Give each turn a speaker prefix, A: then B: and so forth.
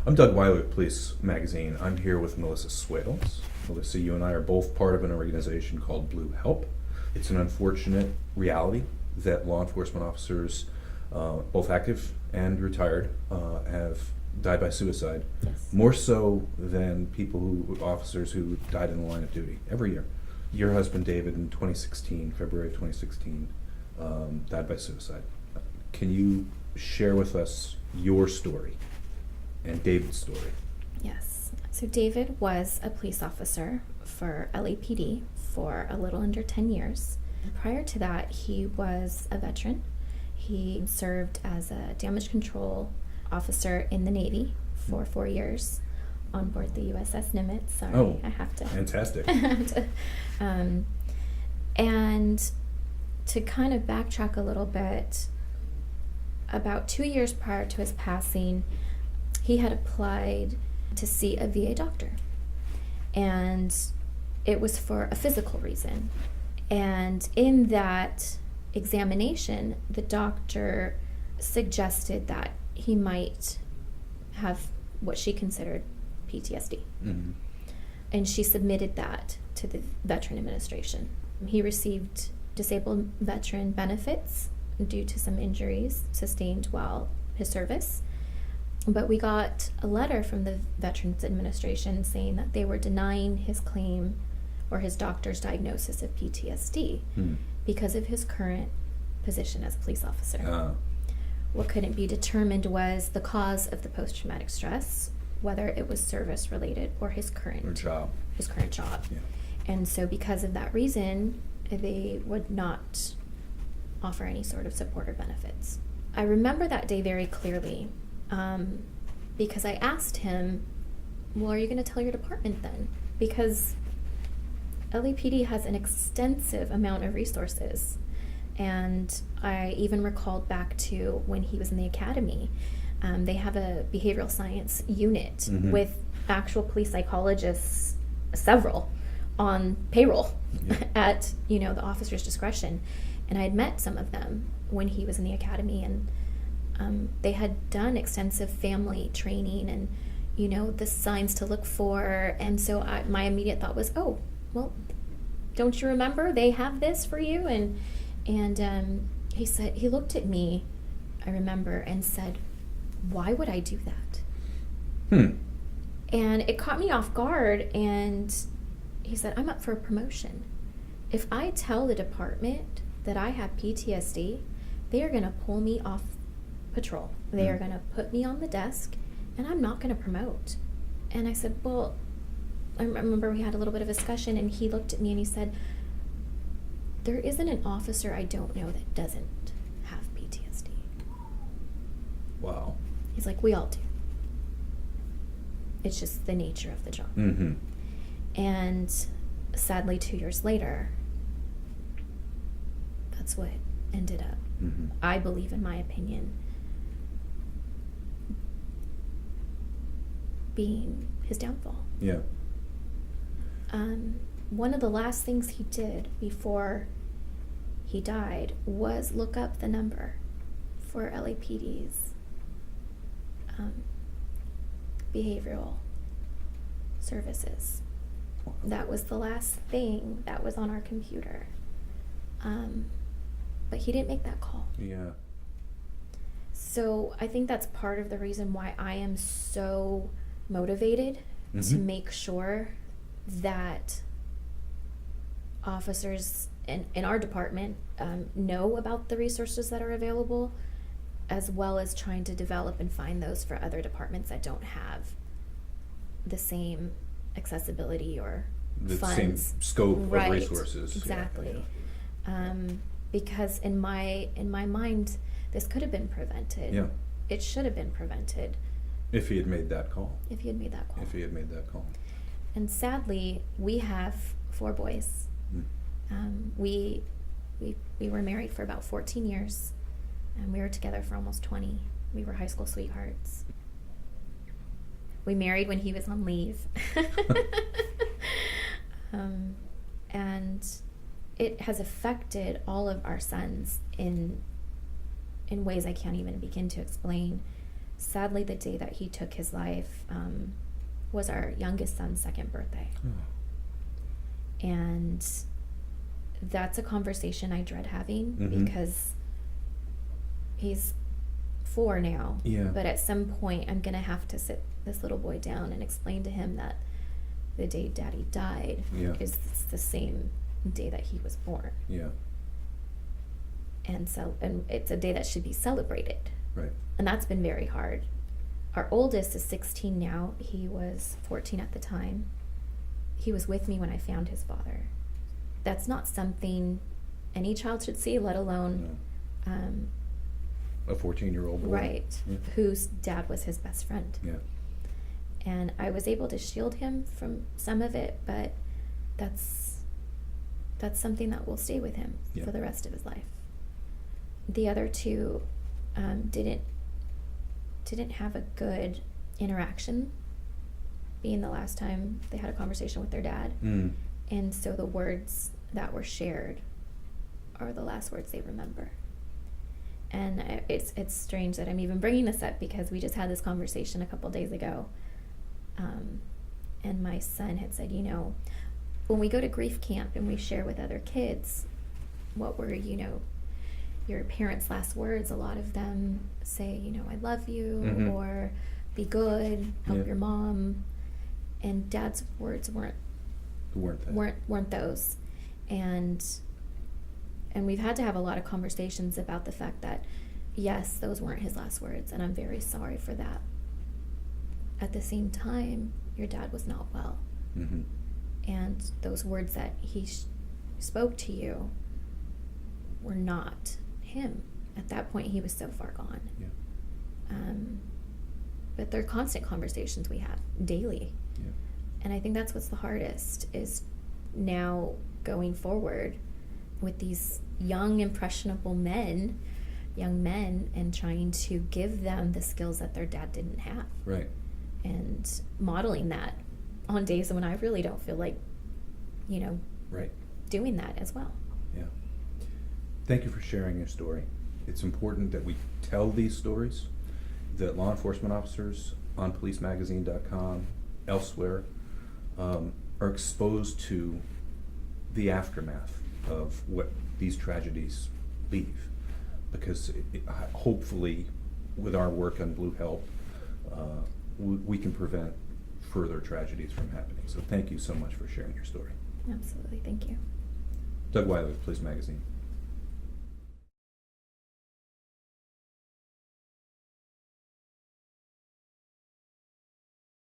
A: I'm Doug Weiler with Police Magazine. I'm here with Melissa Swales. Melissa, you and I are both part of an organization called blueh.e.l.p. It's an unfortunate reality that law enforcement officers, both active and retired, have died by suicide.
B: Yes.
A: More so than officers who died in the line of duty every year. Your husband, David, in 2016, February of 2016, died by suicide. Can you share with us your story and David's story?
B: Yes. So David was a police officer for LAPD for a little under 10 years. Prior to that, he was a veteran. He served as a damage control officer in the Navy for 4 years on board the USS Nimitz. Sorry,
A: Oh,
B: I have to.
A: Fantastic.
B: And to kind of backtrack a little bit, about 2 years prior to his passing, he had applied to see a VA doctor. And it was for a physical reason. And in that examination, the doctor suggested that he might have what she considered PTSD.
A: Mm-hmm.
B: And she submitted that to the Veteran Administration. He received disabled veteran benefits due to some injuries sustained while his service. But we got a letter from the Veterans Administration saying that they were denying his claim or his doctor's diagnosis of PTSD because of his current position as a police officer. What couldn't be determined was the cause of the post-traumatic stress, whether it was service-related or his current
A: job. Yeah.
B: And so because of that reason, they would not offer any sort of support or benefits. I remember that day very clearly because I asked him, well, are you going to tell your department then? Because LAPD has an extensive amount of resources. And I even recalled back to when he was in the academy. They have a behavioral science unit with actual police psychologists, several, on payroll at the officer's discretion. And I had met some of them when he was in the academy, and they had done extensive family training and the signs to look for. And so my immediate thought was, oh, well, don't you remember they have this for you? And he said, he looked at me, I remember, and said, why would I do that? And it caught me off guard, and he said, I'm up for a promotion. If I tell the department that I have PTSD, they are going to pull me off patrol. They are going to put me on the desk, and I'm not going to promote. And I said, well, I remember we had a little bit of a discussion, and he looked at me and he said, there isn't an officer I don't know that doesn't have PTSD.
A: Wow.
B: He's like, we all do. It's just the nature of the job. And sadly, 2 years later, that's what ended up, I believe, in my opinion, being his downfall.
A: Yeah.
B: One of the last things he did before he died was look up the number for LAPD's behavioral services. That was the last thing that was on our computer. But he didn't make that call.
A: Yeah.
B: So I think that's part of the reason why I am so motivated to make sure that officers in our department know about the resources that are available, as well as trying to develop and find those for other departments that don't have the same accessibility or
A: The
B: funds.
A: same scope of
B: Right,
A: resources.
B: exactly.
A: Yeah.
B: Because in my mind, this could have been prevented.
A: Yeah.
B: It should have been prevented
A: If he had made that call.
B: if he had made that call.
A: If he had made that call.
B: And sadly, we have 4 boys. We were married for about 14 years, and we were together for almost 20. We were high school sweethearts. We married when he was on leave. And it has affected all of our sons in ways I can't even begin to explain. sadly, the day that he took his life was our youngest son's second birthday.
A: Oh.
B: And that's a conversation I dread having
A: Mhm.
B: because he's 4 now.
A: Yeah.
B: But at some point, I'm going to have to sit this little boy down and explain to him that the day Daddy died
A: Yeah.
B: is the same day that he was born.
A: Yeah.
B: And it's a day that should be celebrated.
A: Right.
B: And that's been very hard. Our oldest is 16 now. He was 14 at the time. He was with me when I found his father. That's not something any child should see, let alone
A: A 14-year-old boy.
B: right,
A: Yeah.
B: whose dad was his best friend.
A: Yeah.
B: And I was able to shield him from some of it, but that's something that will stay with him
A: Yeah.
B: for the rest of his life. The other two didn't have a good interaction, being the last time they had a conversation with their dad.
A: Mm.
B: And so the words that were shared are the last words they remember. And it's strange that I'm even bringing this up because we just had this conversation a couple days ago. And my son had said, when we go to grief camp and we share with other kids what were, your parents' last words, a lot of them say, I love you,
A: Mhm.
B: or be good, help
A: Yeah.
B: your mom. And Dad's words weren't those. And we've had to have a lot of conversations about the fact that yes, those weren't his last words, and I'm very sorry for that. At the same time, your dad was not well.
A: Mm-hmm.
B: And those words that he spoke to you were not him. At that point, he was so far gone.
A: Yeah.
B: But they're constant conversations we have daily.
A: Yeah.
B: And I think that's what's the hardest is now going forward with these young, impressionable young men, and trying to give them the skills that their dad didn't have.
A: Right.
B: And modeling that on days when I really don't feel like,
A: Right.
B: doing that as well.
A: Yeah. Thank you for sharing your story. It's important that we tell these stories, that law enforcement officers on policemagazine.com, elsewhere, are exposed to the aftermath of what these tragedies leave. Because hopefully, with our work on blueh.e.l.p., we can prevent further tragedies from happening. So thank you so much for sharing your story.
B: Absolutely. Thank you.
A: Doug Wiley, Police Magazine.